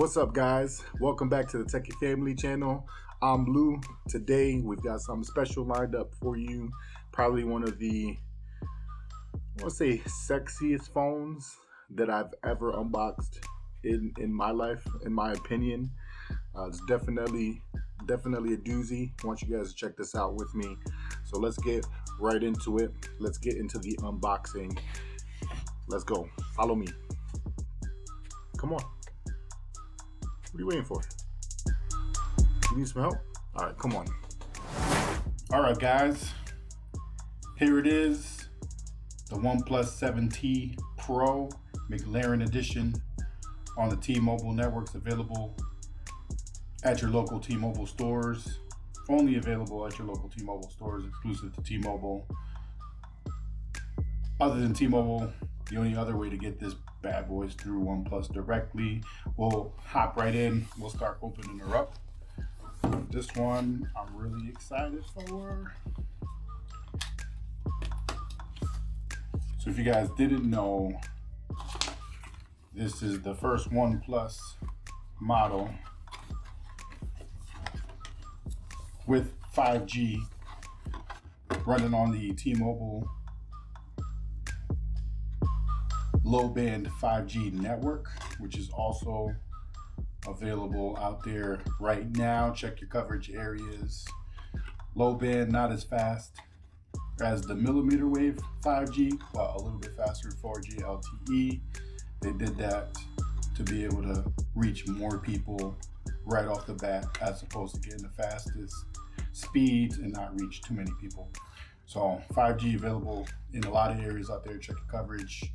What's up, guys? Welcome back to the Techie Family channel. I'm Blue. Today we've got something special lined up for you. Probably one of the, I want to say, sexiest phones that I've ever unboxed in my life, in my opinion. It's definitely a doozy. I want you guys to check this out with me. So let's get right into it. Let's get into the unboxing. Let's go. Follow me. Come on. What are you waiting for? You need some help? All right, come on. All right, guys. Here it is. The OnePlus 7T Pro McLaren Edition on the T-Mobile networks, available at your local T-Mobile stores. Only available at your local T-Mobile stores, exclusive to T-Mobile. Other than T-Mobile, the only other way to get this bad boy is through OnePlus directly. We'll hop right in. We'll start opening her up. This one I'm really excited for. So if you guys didn't know, this is the first OnePlus model with 5G running on the T-Mobile low-band 5G network, which is also available out there right now. Check your coverage areas. Low band, not as fast as the millimeter wave 5G, but a little bit faster 4G LTE. They did that to be able to reach more people right off the bat, as opposed to getting the fastest speeds and not reach too many people. So 5G available in a lot of areas out there. Check your coverage.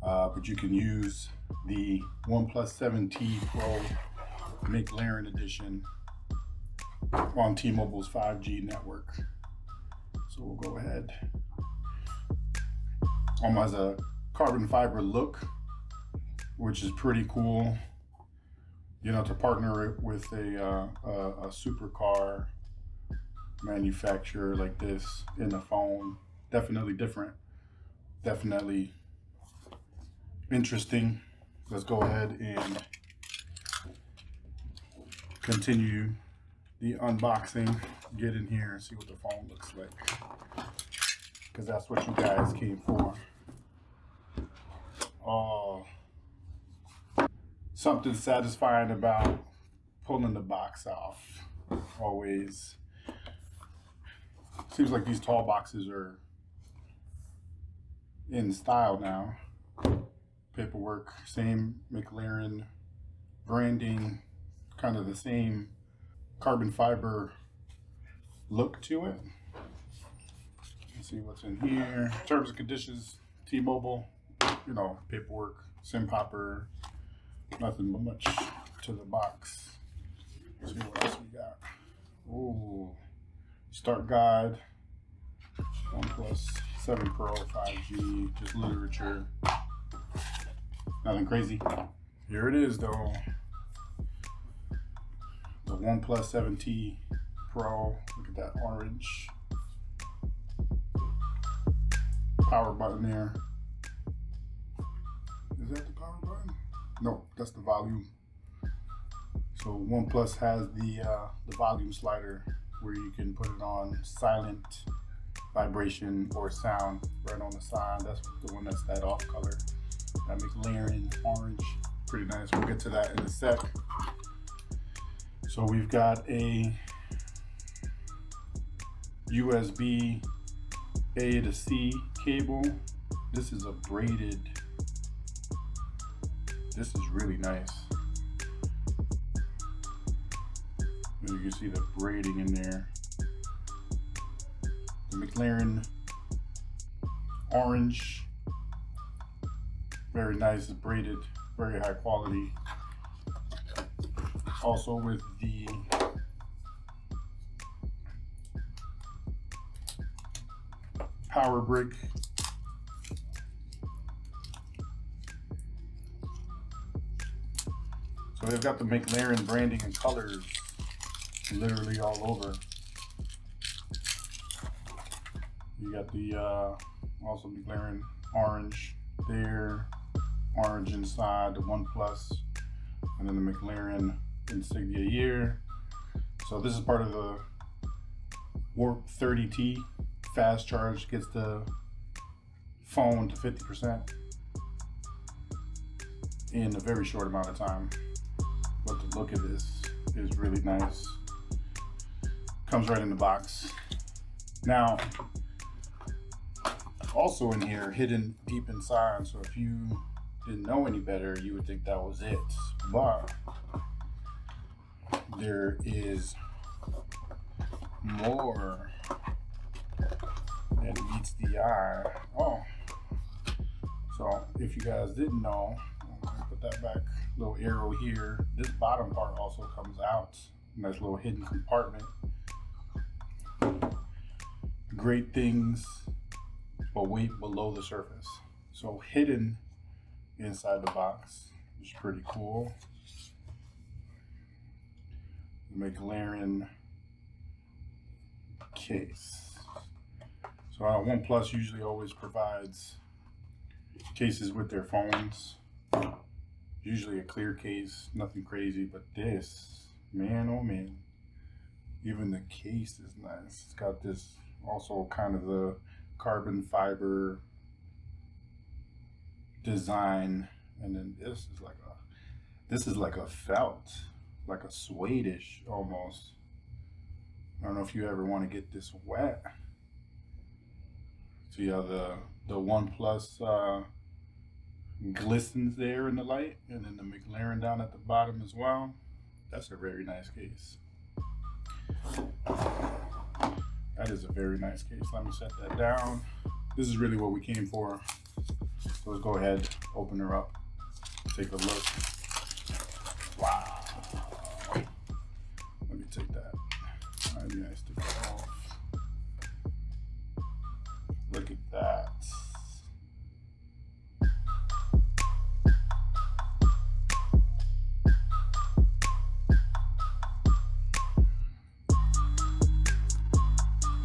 But you can use the OnePlus 7T Pro McLaren Edition on T-Mobile's 5G network. So we'll go ahead. Almost a carbon fiber look, which is pretty cool. You know, to partner with a supercar manufacturer like this in the phone, definitely different. Definitely interesting. Let's go ahead and continue the unboxing. Get in here and see what the phone looks like, because that's what you guys came for. Oh, something satisfying about pulling the box off. Always. Seems like these tall boxes are in style now. Paperwork, same McLaren branding, kind of the same carbon fiber look to it. Let's see what's in here. Terms and conditions, T-Mobile, you know, paperwork, SIM popper, nothing but much to the box. Let's see what else we got. Ooh, start guide, OnePlus 7 Pro 5G, just literature. Nothing crazy. Here it is though. The OnePlus 7T Pro. Look at that orange power button there. Is that the power button? No, that's the volume. So OnePlus has the volume slider where you can put it on silent, vibration, or sound right on the side. That's the one that's that off color. That McLaren orange, pretty nice. We'll get to that in a sec. So we've got a USB A to C cable. This is a braided. This is really nice. You can see the braiding in there. The McLaren orange. Very nice, braided, very high quality. Also with the power brick. So they've got the McLaren branding and colors literally all over. You got the also McLaren orange there, orange inside, the OnePlus and then the McLaren insignia here. So this is part of the Warp 30T fast charge, gets the phone to 50% in a very short amount of time. But the look of this is really nice. Comes right in the box. Now, also in here, hidden deep inside, so if you didn't know any better, you would think that was it. But there is more that meets the eye. Oh, so if you guys didn't know, I'll put that back, little arrow here. This bottom part also comes out. Nice little hidden compartment. Great things await below the surface. So hidden inside the box is pretty cool. The McLaren case. So OnePlus usually always provides cases with their phones. Usually a clear case, nothing crazy, but this, man oh man, even the case is nice. It's got this also kind of the carbon fiber design, and then this is like a felt, like a suede-ish almost. I don't know if you ever want to get this wet. So yeah, the OnePlus glistens there in the light, and then the McLaren down at the bottom as well. That's a very nice case. That is a very nice case. Let me set that down. This is really what we came for. So let's go ahead, open her up, take a look. Wow. Let me take that. Maybe I stick it off. Look at that.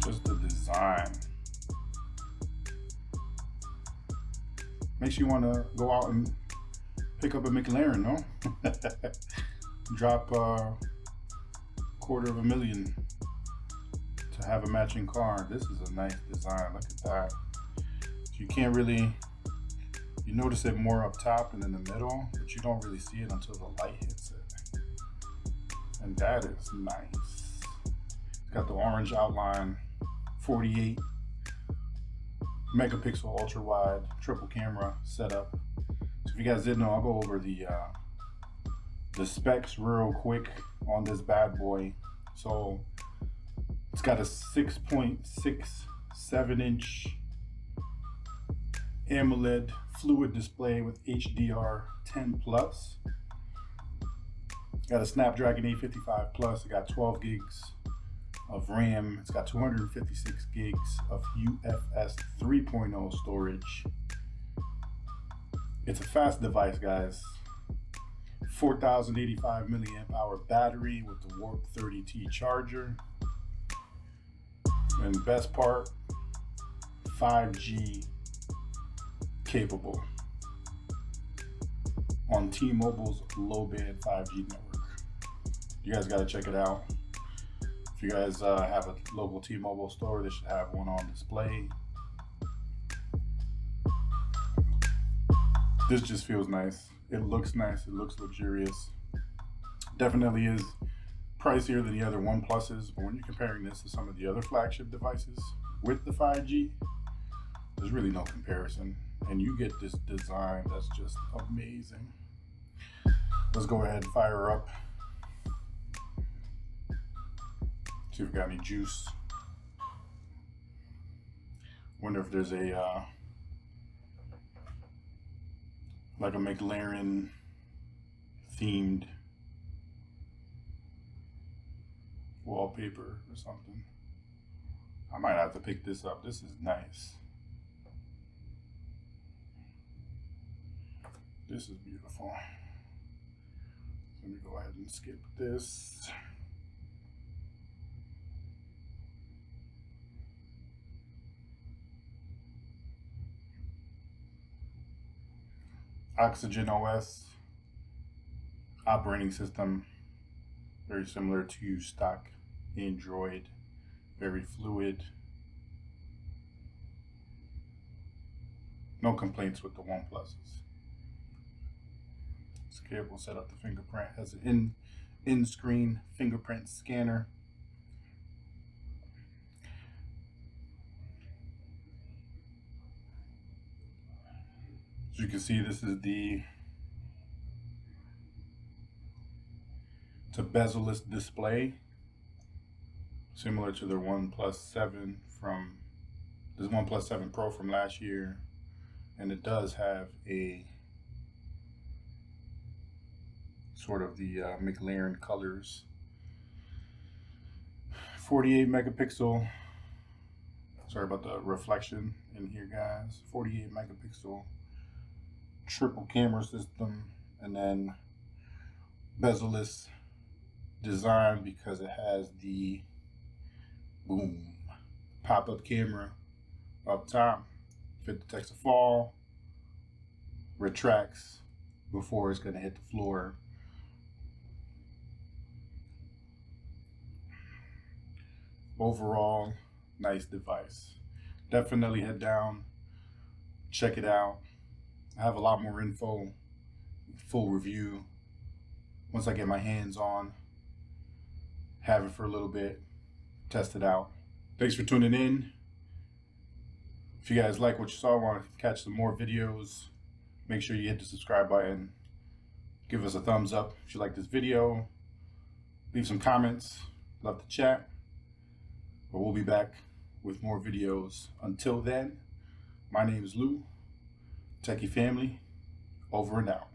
Just the design. Makes you want to go out and pick up a McLaren, no? Drop $250,000 to have a matching car. This is a nice design. Look at that. You can't really, you notice it more up top and in the middle, but you don't really see it until the light hits it. And that is nice. It's got the orange outline, 48 megapixel ultra wide triple camera setup. So if you guys didn't know, I'll go over the specs real quick on this bad boy. So it's got a 6.67 inch AMOLED fluid display with HDR10 plus. Got a Snapdragon 855 plus. It got 12 gigs of RAM. It's got 256 gigs of UFS 3.0 storage. It's a fast device, guys. 4,085 milliamp hour battery with the Warp 30T charger. And best part, 5G capable on T-Mobile's low-band 5G network. You guys got to check it out. If you guys have a local T-Mobile store, they should have one on display. This just feels nice. It looks nice. It looks luxurious. Definitely is pricier than the other OnePluses, but when you're comparing this to some of the other flagship devices with the 5G, there's really no comparison. And you get this design that's just amazing. Let's go ahead and fire her up. See if we got any juice. Wonder if there's a like a McLaren themed wallpaper or something. I might have to pick this up. This is nice. This is beautiful. Let me go ahead and skip this. Oxygen OS, operating system, very similar to stock Android, very fluid. No complaints with the OnePluses. Okay, we'll set up the fingerprint. Has an in-screen fingerprint scanner. As you can see, this is it's a bezel-less display, similar to the OnePlus 7 from this OnePlus 7 Pro from last year, and it does have a sort of the McLaren colors. 48 megapixel. Sorry about the reflection in here, guys. 48 megapixel triple camera system, and then bezel-less design because it has the boom pop-up camera up top. If it detects a fall, retracts before it's going to hit the floor. Overall, nice device. Definitely head down, check it out. I have a lot more info, full review once I get my hands on, have it for a little bit, test it out. Thanks for tuning in. If you guys like what you saw, want to catch some more videos, make sure you hit the subscribe button. Give us a thumbs up if you like this video. Leave some comments. Love to chat. But we'll be back with more videos. Until then, my name is Lou. Techie Family, over and out.